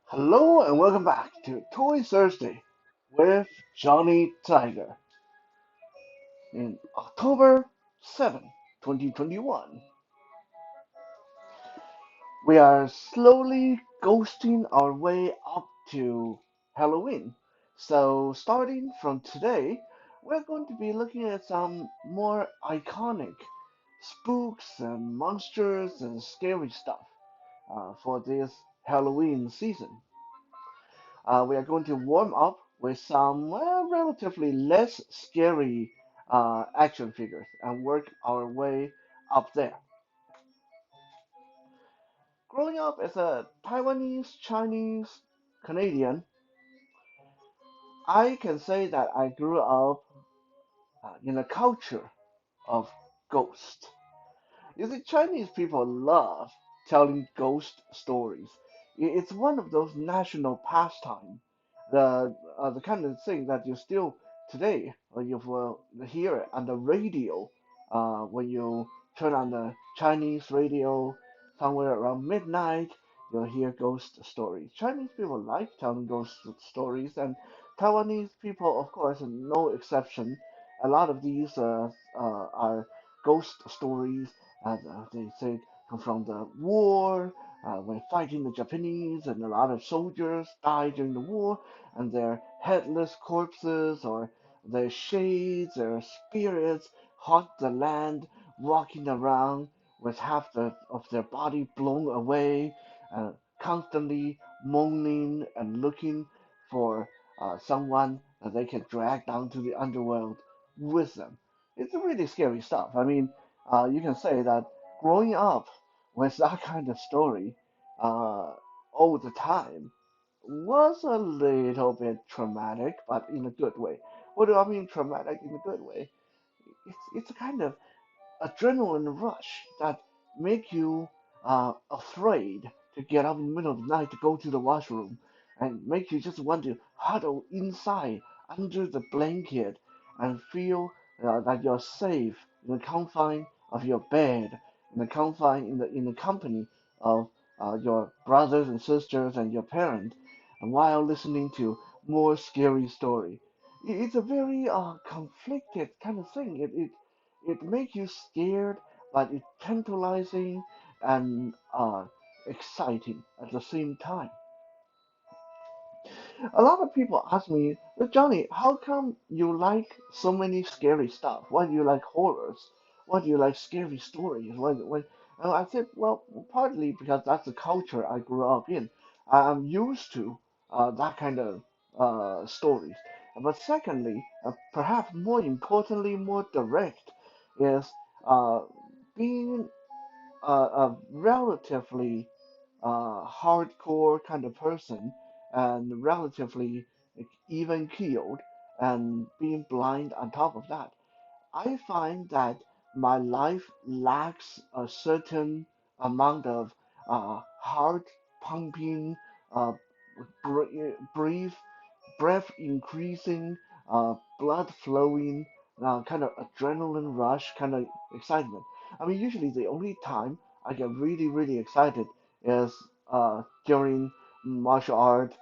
Hello and welcome back to Toy Thursday with Johnny Tiger in October 7, 2021. We are slowly ghosting our way up to Halloween. So, starting from today, we're going to be looking at some more iconic spooks and monsters and scary stuff for this Halloween season. We are going to warm up with some relatively less scary action figures and work our way up there. Growing up as a Taiwanese, Chinese, Canadian, I can say that I grew up in a culture of ghosts. You see, Chinese people love telling ghost stories. It's one of those national pastimes. The kind of thing that you still today you will hear it on the radio when you turn on the Chinese radio somewhere around midnight. You'll hear ghost stories. Chinese people like telling ghost stories, and Taiwanese people, of course, no exception. A lot of these are ghost stories as they say come from the war when fighting the Japanese, and a lot of soldiers died during the war, and their headless corpses or their shades, their spirits haunt the land, walking around with half of their body blown away, uh, constantly moaning and looking for someone that they can drag down to the underworld with them. It's really scary stuff. I mean, you can say that growing up with that kind of story uh, all the time was a little bit traumatic, but in a good way. What do I mean traumatic in a good way? It's a kind of adrenaline rush that make you afraid to get up in the middle of the night to go to the washroom, and make you just want to huddle inside under the blanket and feel that you're safe in the confine of your bed, in the confine in the company of your brothers and sisters and your parents, and while listening to more scary story. It's a very conflicted kind of thing. It makes you scared, but it's tantalizing and exciting at the same time. A lot of people ask me, Johnny, how come you like so many scary stuff? Why do you like horrors? Why do you like scary stories? And I said, well, partly because that's the culture I grew up in. I'm used to that kind of stories. But secondly, perhaps more importantly, more direct, is being a relatively hardcore kind of person and relatively even keeled and being blind on top of that. I find that my life lacks a certain amount of heart pumping, uh, brief, breath increasing, blood flowing, kind of adrenaline rush, kind of excitement. I mean, usually the only time I get really, really excited is during martial art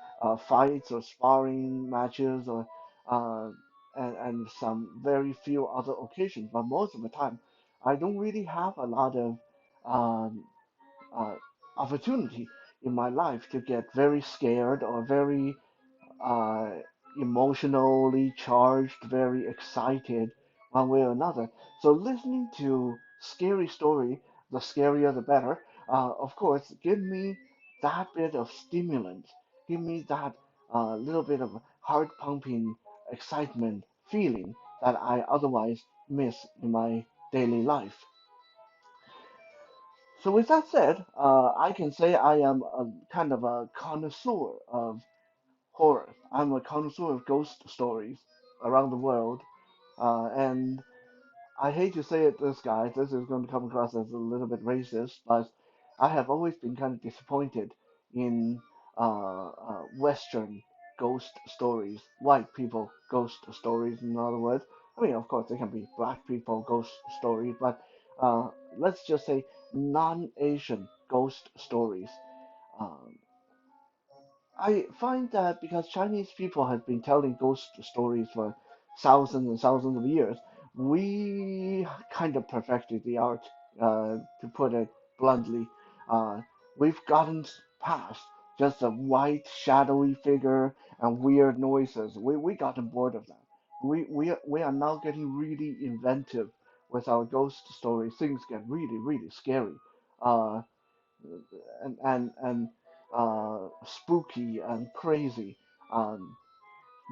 fights or sparring matches or uh, and some very few other occasions. But most of the time, I don't really have a lot of um, uh, opportunity in my life to get very scared or very uh, emotionally charged, very excited, one way or another. So listening to scary story, the scarier the better. Of course, give me that bit of stimulant, give me that little bit of heart pumping excitement feeling that I otherwise miss in my daily life. So with that said, I can say I am a kind of a connoisseur of horror. I'm a connoisseur of ghost stories around the world, and I hate to say it, this guy, this is going to come across as a little bit racist, but I have always been kind of disappointed in Western ghost stories, white people ghost stories, in other words. I mean, of course, they can be black people ghost stories, but uh, let's just say non-Asian ghost stories. Um, I find that because Chinese people have been telling ghost stories for thousands and thousands of years, we kind of perfected the art, to put it bluntly. Uh, we've gotten past just a white, shadowy figure and weird noises. We gotten bored of that. We are now getting really inventive with our ghost stories. Things get really, really scary. Uh, and spooky and crazy.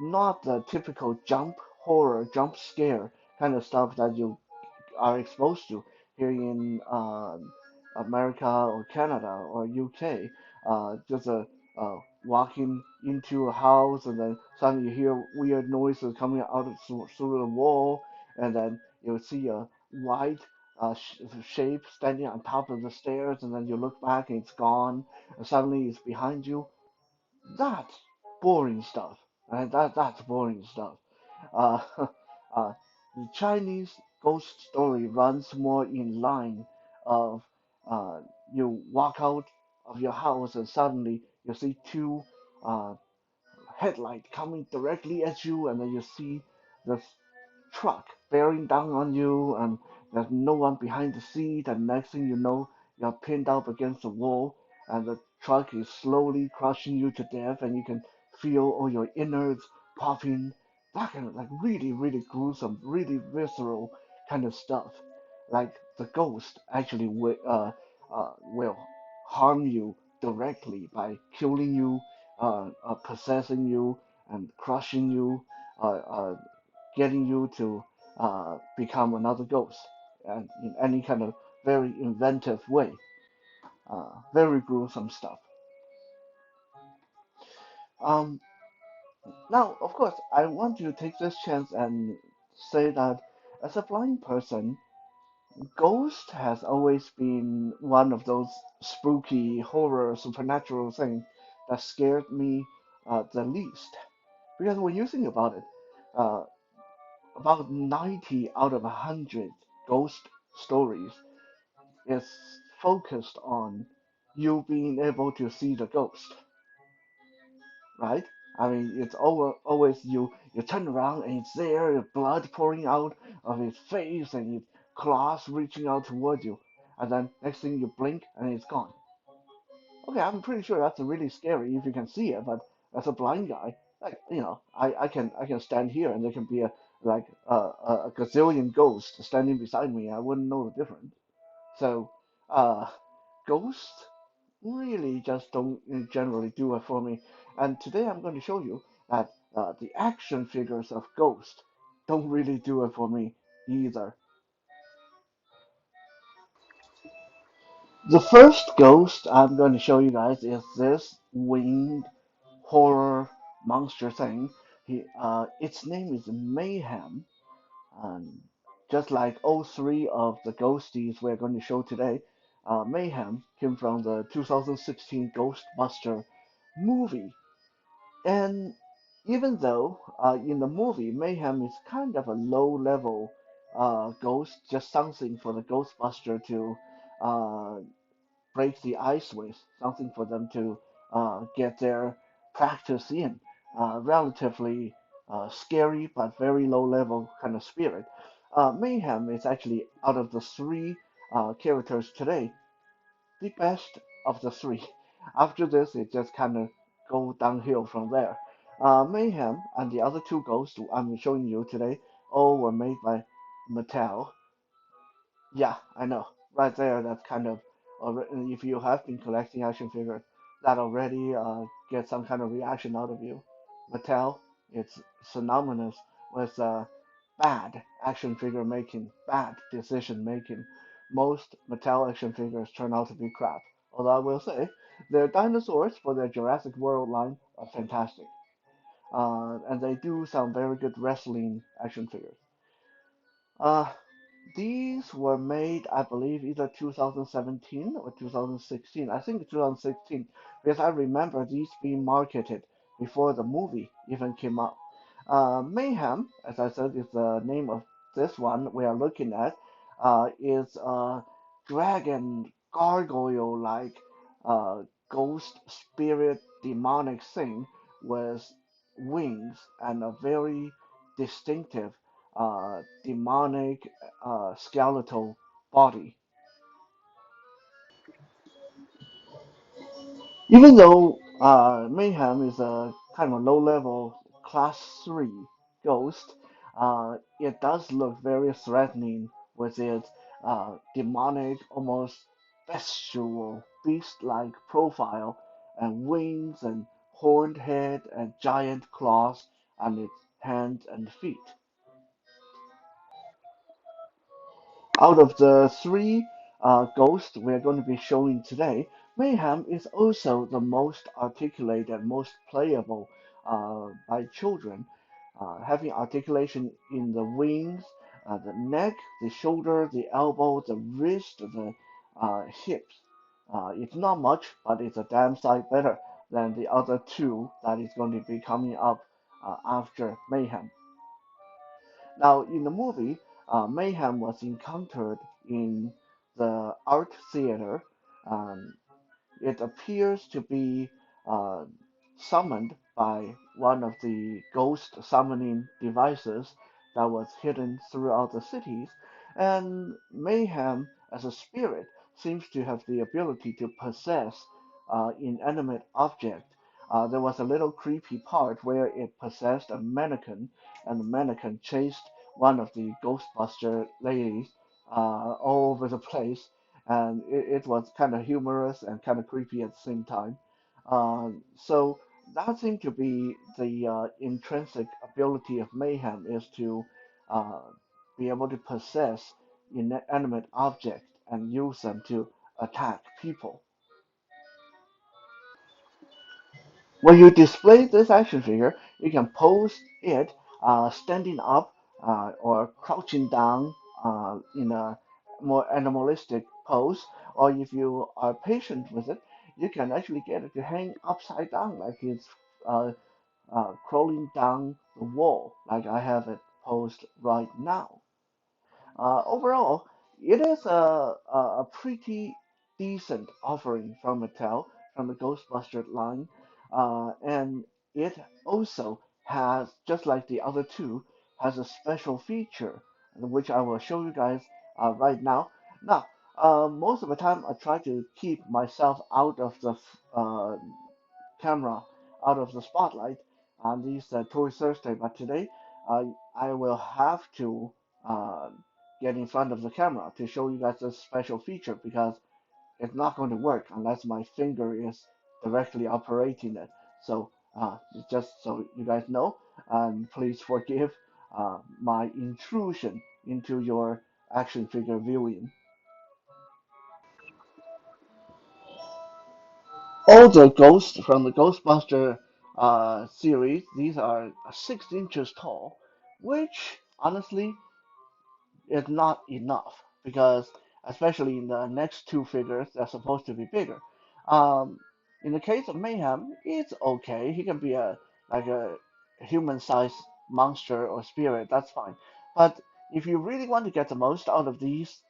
Not the typical jump horror, jump scare kind of stuff that you are exposed to here in America or Canada or UK. Just walking into a house and then suddenly you hear weird noises coming out of through the wall, and then you see a white shape standing on top of the stairs, and then you look back and it's gone, and suddenly it's behind you. That's boring stuff. Right? That's boring stuff. Uh, the Chinese ghost story runs more in line of uh, you walk out of your house and suddenly you see two uh, headlight coming directly at you, and then you see the truck bearing down on you, and there's no one behind the seat, and next thing you know, you're pinned up against the wall, and the truck is slowly crushing you to death, and you can feel all your innards popping. That kind of like really, really gruesome, really visceral kind of stuff. Like the ghost actually will harm you directly by killing you, possessing you, and crushing you, getting you to become another ghost, and in any kind of very inventive way. Very gruesome stuff. Um, Now, of course, I want to take this chance and say that as a blind person, Ghost has always been one of those spooky, horror, supernatural things that scared me the least. Because when you think about it, uh, about 90 out of 100 ghost stories is focused on you being able to see the ghost, right? I mean, it's always you turn around and it's there, the blood pouring out of his face and his claws reaching out toward you, and then next thing you blink and it's gone. Okay, I'm pretty sure that's really scary if you can see it, but as a blind guy, like I can stand here and there can be a gazillion ghosts standing beside me. I wouldn't know the difference. So, uh, ghosts really just don't generally do it for me. And today I'm going to show you that the action figures of Ghost don't really do it for me either. The first Ghost I'm going to show you guys is this winged horror monster thing. Its name is Mayhem. And just like all three of the ghosties we're going to show today, Mayhem came from the 2016 Ghostbuster movie. And even though in the movie Mayhem is kind of a low level ghost, just something for the Ghostbuster to uh, break the ice with, something for them to get their practice in. Relatively scary but very low level kind of spirit. Mayhem is actually out of the three characters today the best of the three. After this, it just kind of go downhill from there. Mayhem and the other two ghosts I'm showing you today all were made by Mattel. Yeah, I know. Right there, that's kind of if you have been collecting action figures, that already gets some kind of reaction out of you. Mattel, it's synonymous with bad action figure making, bad decision making. Most Mattel action figures turn out to be crap. Although I will say, their dinosaurs for their Jurassic World line are fantastic. And they do some very good wrestling action figures. Uh, these were made, I believe, either 2017 or 2016. I think 2016, because I remember these being marketed before the movie even came out. Mayhem, as I said, is the name of this one we are looking at. Is a dragon gargoyle-like ghost spirit demonic thing with wings and a very distinctive demonic skeletal body. Even though Mayhem is a kind of low level class 3 ghost, it does look very threatening with its demonic, almost bestial, beast like profile, and wings and horned head and giant claws on its hands and feet. Out of the three ghosts we're going to be showing today, Mayhem is also the most articulate and most playable by children, having articulation in the wings, the neck, the shoulder, the elbow, the wrist, the hips. It's not much, but it's a damn sight better than the other two that is going to be coming up after Mayhem. Now, in the movie, Mayhem was encountered in the art theater. Um, it appears to be uh, summoned by one of the ghost summoning devices that was hidden throughout the cities, and Mayhem, as a spirit, seems to have the ability to possess inanimate object. There was a little creepy part where it possessed a mannequin, and the mannequin chased one of the Ghostbuster ladies all over the place, and it was kind of humorous and kind of creepy at the same time. So that seemed to be the intrinsic ability of Mayhem is to uh, be able to possess inanimate objects and use them to attack people. When you display this action figure, you can pose it standing up or crouching down in a more animalistic pose, or if you are patient with it, you can actually get it to hang upside down like it's uh, crawling down the wall, like I have it posed right now. Overall, it is a pretty decent offering from Mattel from the Ghostbuster line, and it also has, just like the other two, has a special feature, which I will show you guys right now. Now, most of the time I try to keep myself out of the camera, out of the spotlight on these Toy Thursday, but today I will have to uh, get in front of the camera to show you guys this special feature because it's not going to work unless my finger is directly operating it. So just so you guys know, and please forgive my intrusion into your action figure viewing. All the ghosts from the Ghostbuster series, these are 6 inches tall, which honestly is not enough because, especially in the next two figures, they're supposed to be bigger. Um, in the case of Mayhem, it's okay. He can be a like a human-sized monster or spirit. That's fine. But if you really want to get the most out of these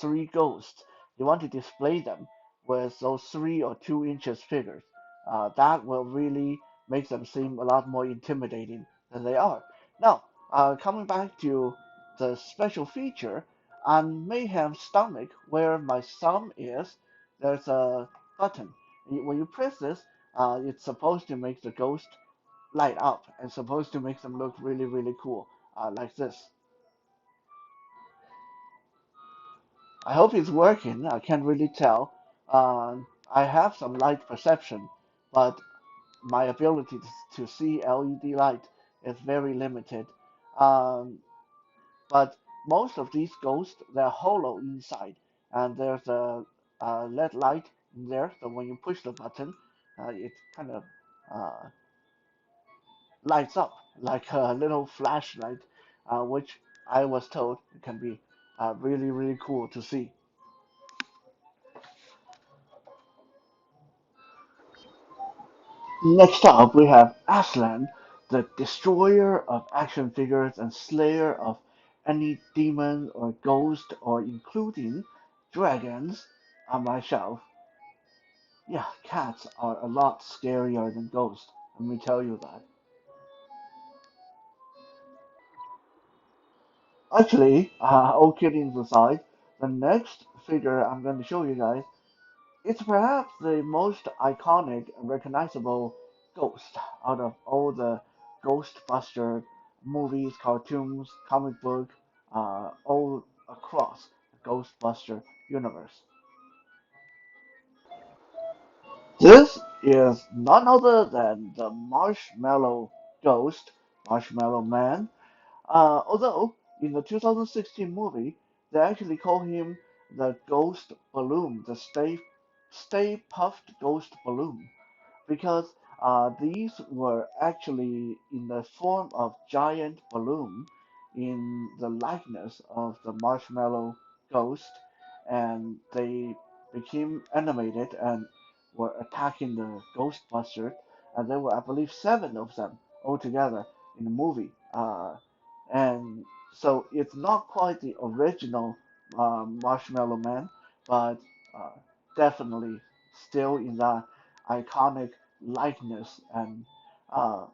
three ghosts, you want to display them with those 3 or 2 inches figures. That will really make them seem a lot more intimidating than they are. Now, coming back to the special feature on Mayhem's stomach, where my thumb is, there's a button. When you press this, it's supposed to make the ghost light up and supposed to make them look really, really cool, like this. I hope it's working. I can't really tell. I have some light perception, but my ability to see LED light is very limited. Um, But most of these ghosts, they're hollow inside, and there's a LED light in there. So when you push the button, it kind of uh, lights up like a little flashlight, which I was told can be really, really cool to see. Next up, we have Aslan, the destroyer of action figures and slayer of any demon or ghost, or including dragons on my shelf. Yeah, cats are a lot scarier than ghosts. Let me tell you that. Actually, all kidding aside, the next figure I'm going to show you guys, it's perhaps the most iconic and recognizable ghost out of all the Ghostbuster movies, cartoons, comic book, all across the Ghostbuster universe. This is none other than the Marshmallow Ghost, Marshmallow Man. Although in the 2016 movie, they actually call him the Ghost Balloon, the Stay Puft Ghost Balloon because these were actually in the form of giant balloon in the likeness of the marshmallow ghost, and they became animated and were attacking the Ghostbusters, and there were, I believe, seven of them altogether in the movie. And so it's not quite the original Marshmallow Man, but uh, definitely still in that iconic likeness. And uh,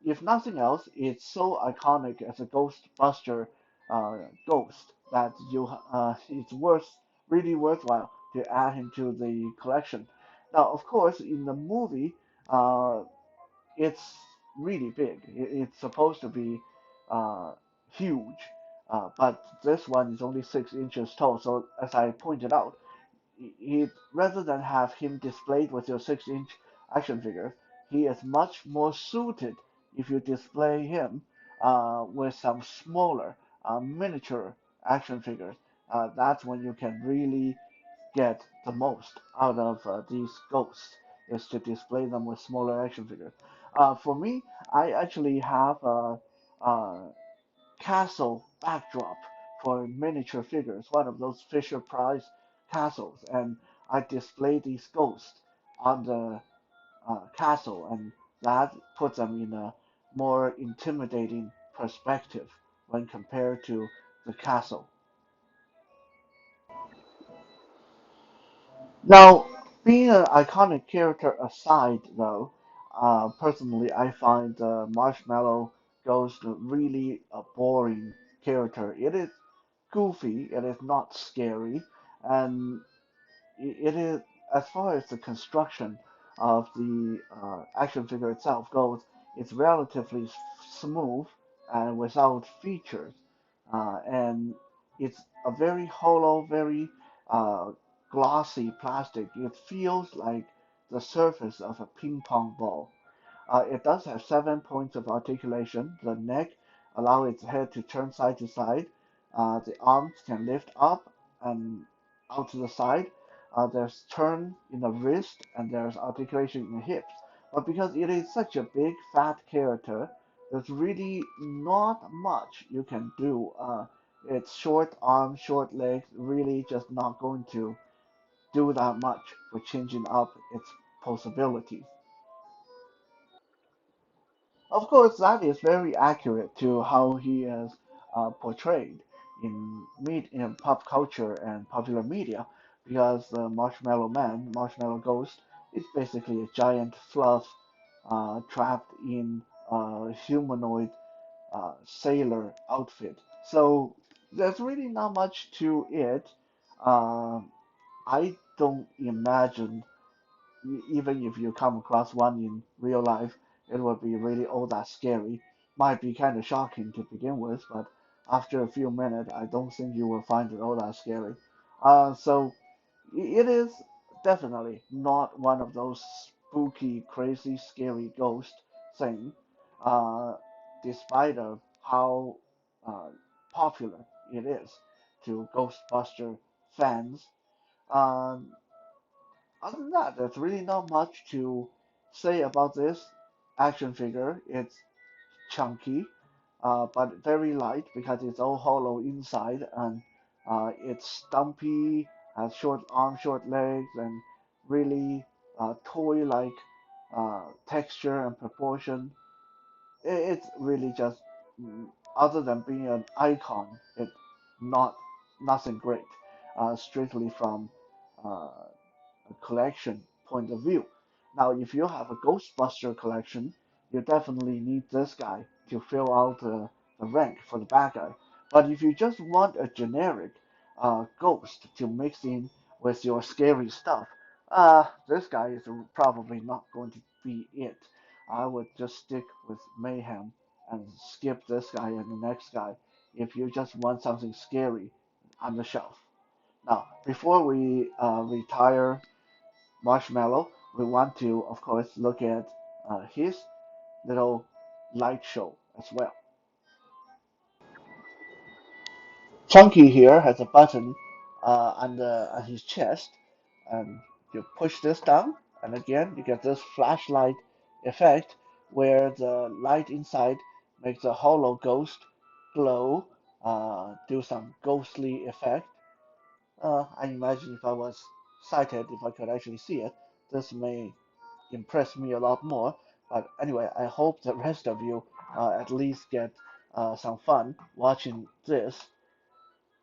if nothing else, it's so iconic as a Ghostbuster uh, ghost that it's really worthwhile to add him to the collection. Now, of course, in the movie, uh, it's really big. It's supposed to be uh, huge, but this one is only 6 inches tall. So, as I pointed out, rather than have him displayed with your 6 inch action figure, he is much more suited if you display him with some smaller miniature action figures. That's when you can really get the most out of these ghosts is to display them with smaller action figures. For me, I actually have a castle backdrop for miniature figures, one of those Fisher Price castles, and I display these ghosts on the castle, and that puts them in a more intimidating perspective when compared to the castle. Now, being an iconic character aside, though, personally, I find Marshmallow Ghost really a boring character. It is goofy, it is not scary, and it is, as far as the construction of the action figure itself goes, it's relatively smooth and without features, and it's a very hollow, very uh, glossy plastic. It feels like the surface of a ping pong ball. It does have 7 points of articulation. The neck allows its head to turn side to side. The arms can lift up and out to the side. There's turn in the wrist and there's articulation in the hips. But because it is such a big fat character, there's really not much you can do. It's short arms, short legs, really just not going to do that much for changing up its possibilities. Of course, that is very accurate to how he is portrayed in pop culture and popular media, because the Marshmallow Man, Marshmallow Ghost, is basically a giant fluff trapped in a humanoid sailor outfit. So there's really not much to it. Uh, I don't imagine even if you come across one in real life, it would be really all that scary. Might be kind of shocking to begin with, but after a few minutes, I don't think you will find it all that scary. So it is definitely not one of those spooky, crazy, scary ghost thing, uh, despite of how uh, popular it is to Ghostbuster fans. Um, Other than that, there's really not much to say about this action figure. It's chunky, but very light because it's all hollow inside, and it's stumpy, has short arms, short legs, and really toy-like texture and proportion. It's really just, other than being an icon, it's not nothing great. Strictly from a collection point of view. Now, if you have a Ghostbuster collection, you definitely need this guy to fill out the rank for the bad guy. But if you just want a generic ghost to mix in with your scary stuff, this guy is probably not going to be it. I would just stick with Mayhem and skip this guy and the next guy if you just want something scary on the shelf. Now, before we retire Marshmallow, we want to, of course, look at his little light show as well. Chunky here has a button on his chest, and you push this down, and again you get this flashlight effect where the light inside makes a hollow ghost glow, do some ghostly effect. I imagine if I was sighted, if I could actually see it, this may impress me a lot more. But anyway, I hope the rest of you at least get some fun watching this.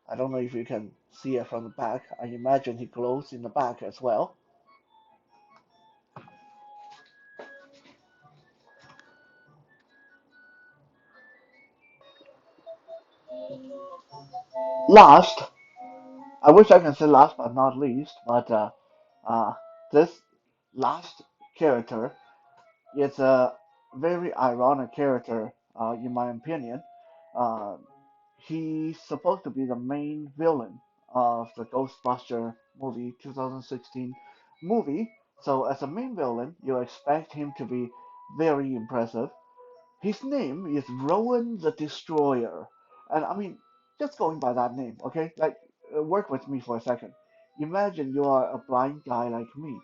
I don't know if you can see it from the back. I imagine he glows in the back as well. Last, I wish I can say last but not least, but uh, this last character is a very ironic character, in my opinion. Uh, he's supposed to be the main villain of the Ghostbuster movie, 2016 movie. So as a main villain, you expect him to be very impressive. His name is Rowan the Destroyer. And I mean, just going by that name, okay? Like, work with me for a second. Imagine you are a blind guy like me,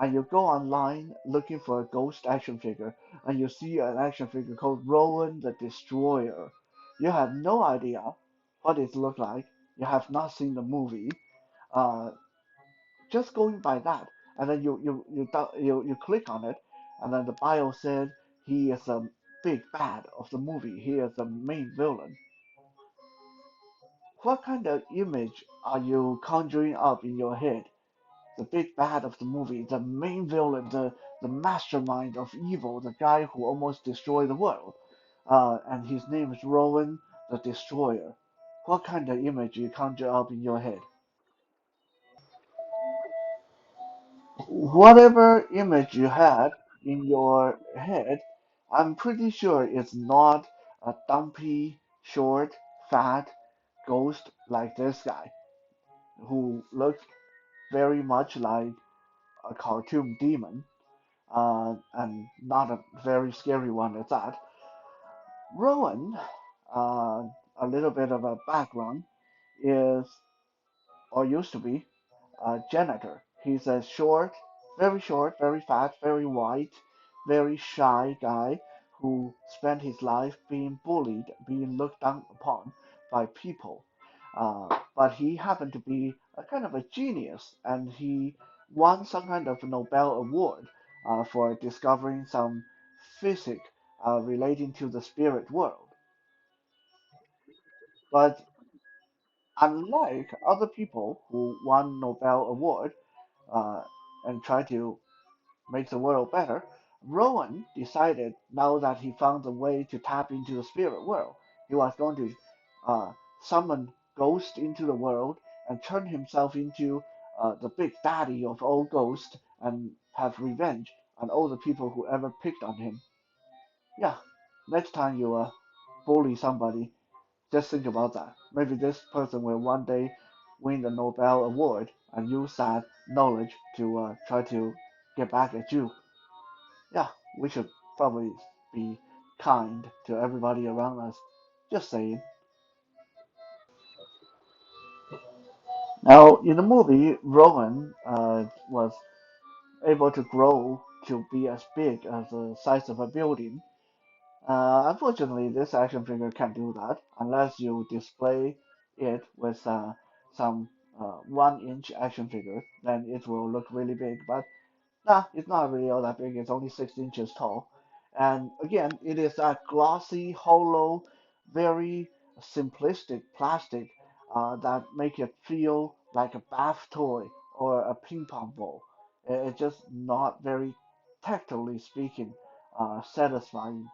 and you go online looking for a ghost action figure, and you see an action figure called Rowan the Destroyer. You have no idea what it looks like. You have not seen the movie. Uh, just going by that, and then you click on it, and then the bio said he is a big bad of the movie. He is the main villain. What kind of image are you conjuring up in your head? The big bad of the movie, the main villain, the mastermind of evil, the guy who almost destroyed the world, and his name is Rowan the Destroyer. What kind of image you conjure up in your head? Whatever image you had in your head, I'm pretty sure it's not a dumpy, short, fat ghost like this guy, who looks very much like a cartoon demon, and not a very scary one at that. Rowan, uh, a little bit of a background, is or used to be a janitor. He's a short, very fat, very white, very shy guy who spent his life being bullied, being looked down upon by people. But he happened to be a kind of a genius, and he won some kind of Nobel Award for discovering some physics relating to the spirit world. But unlike other people who won Nobel Award, uh, and try to make the world better, Rowan decided now that he found a way to tap into the spirit world, he was going to summon ghosts into the world and turn himself into the big daddy of all ghosts and have revenge on all the people who ever picked on him. Yeah, next time you bully somebody, just think about that. Maybe this person will one day win the Nobel Award and use that knowledge to try to get back at you. Yeah, we should probably be kind to everybody around us. Just saying. Now, in the movie, Rowan was able to grow to be as big as the size of a building. Unfortunately, this action figure can't do that unless you display it with some 1 inch action figure. Then it will look really big. But nah, it's not really all that big. It's only 6 inches tall. And again, it is a glossy, hollow, very simplistic plastic that make it feel like a bath toy or a ping pong ball. It's just not very, tactily speaking, satisfying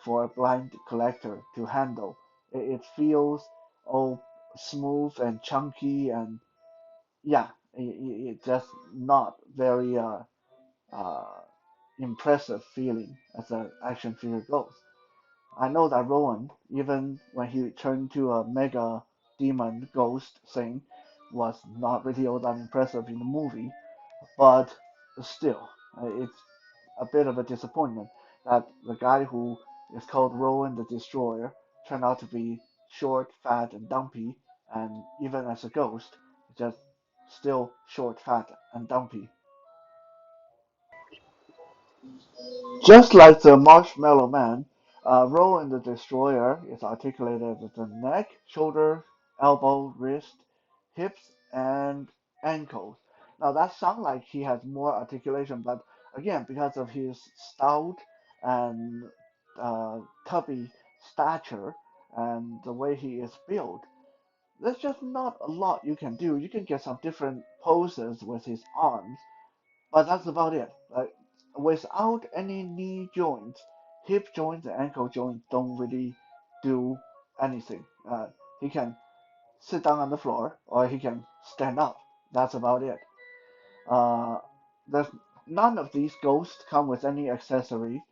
for a blind collector to handle. It feels all smooth and chunky, and yeah, it just not very uh, impressive feeling as an action figure goes. I know that Rowan, even when he turned to a mega demon ghost thing, was not really all that impressive in the movie, but still, it's a bit of a disappointment that the guy who is called Rowan the Destroyer turned out to be short, fat, and dumpy, and even as a ghost, just still short, fat, and dumpy. Just like the Marshmallow Man, Rowan the Destroyer is articulated with the neck, shoulder, elbow, wrist, hips, and ankles. Now that sounds like he has more articulation, but again, because of his stout and tubby stature and the way he is built, there's just not a lot you can do. You can get some different poses with his arms, but that's about it. Like without any knee joints, hip joints and ankle joints don't really do anything. He can sit down on the floor or he can stand up. That's about it. Uh, there's none of these ghosts come with any accessory.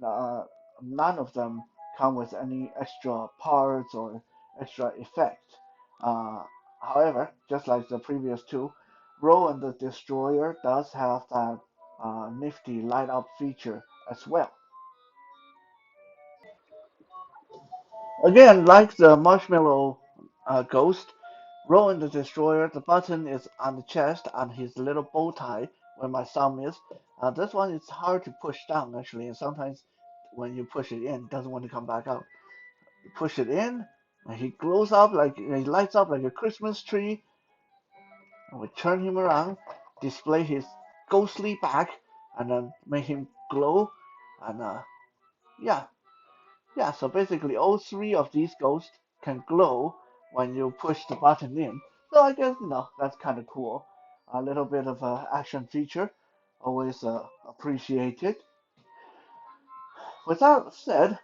Uh, None of them come with any extra parts or extra effect. Uh, However, just like the previous two, Rowan the Destroyer does have that nifty light up feature as well. Again, like the Marshmallow Ghost, Rowan the Destroyer, the button is on the chest on his little bow tie where my thumb is. This one is hard to push down actually, and sometimes when you push it in, it doesn't want to come back out. You push it in, and he glows up like he lights up like a Christmas tree, and we turn him around, display his ghostly back, and then make him glow. And yeah, yeah, so basically all three of these ghosts can glow when you push the button in. So I guess, that's kind of cool. A little bit of a action feature, always appreciated. With that said,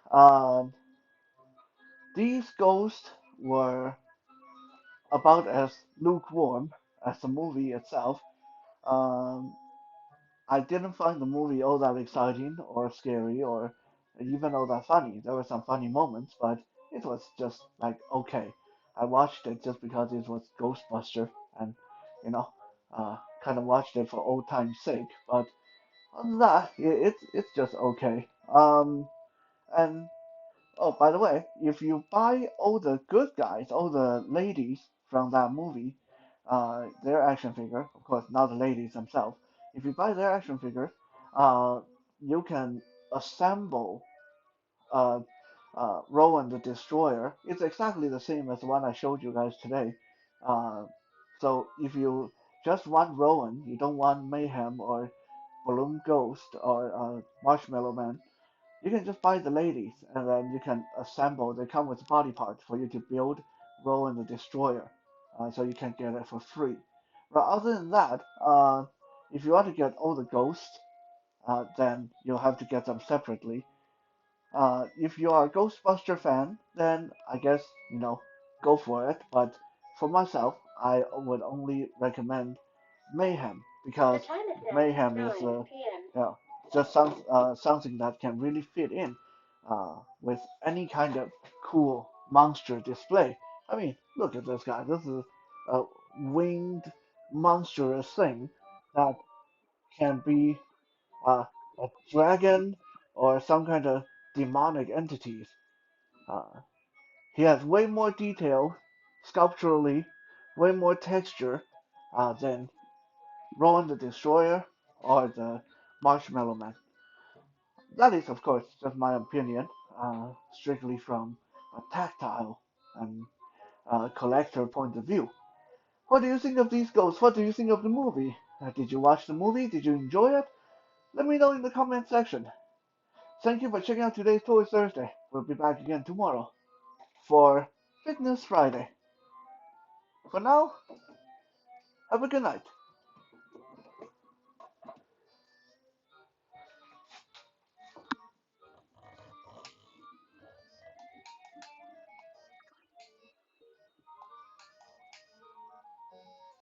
these ghosts were about as lukewarm as the movie itself. Um, I didn't find the movie all that exciting or scary or even all that funny. There were some funny moments, but it was just like okay. I watched it just because it was Ghostbuster and you know, kind of watched it for old time's sake. But other than that, it's just okay. And oh, by the way, if you buy all the good guys, all the ladies from that movie, their action figure, of course, not the ladies themselves, if you buy their action figures, uh, you can assemble uh, Rowan the Destroyer. It's exactly the same as the one I showed you guys today. Uh, so if you just want Rowan, you don't want Mayhem or Balloon Ghost or Marshmallow Man, you can just buy the ladies and then you can assemble. They come with body parts for you to build Rowan the Destroyer, so you can get it for free. But other than that, if you want to get all the ghosts, then you'll have to get them separately. If you are a Ghostbuster fan, then I guess go for it. But for myself, I would only recommend Mayhem because Mayhem is just something that can really fit in with any kind of cool monster display. I mean, look at this guy. This is a winged monstrous thing that can be a dragon or some kind of demonic entities. Uh, he has way more detail sculpturally, way more texture than Rowan the Destroyer or the Marshmallow Man. That is, of course, just my opinion, strictly from a tactile and collector point of view. What do you think of these ghosts? What do you think of the movie? Did you watch the movie? Did you enjoy it? Let me know in the comment section. Thank you for checking out today's Toy Thursday. We'll be back again tomorrow for Fitness Friday. For now, have a good night.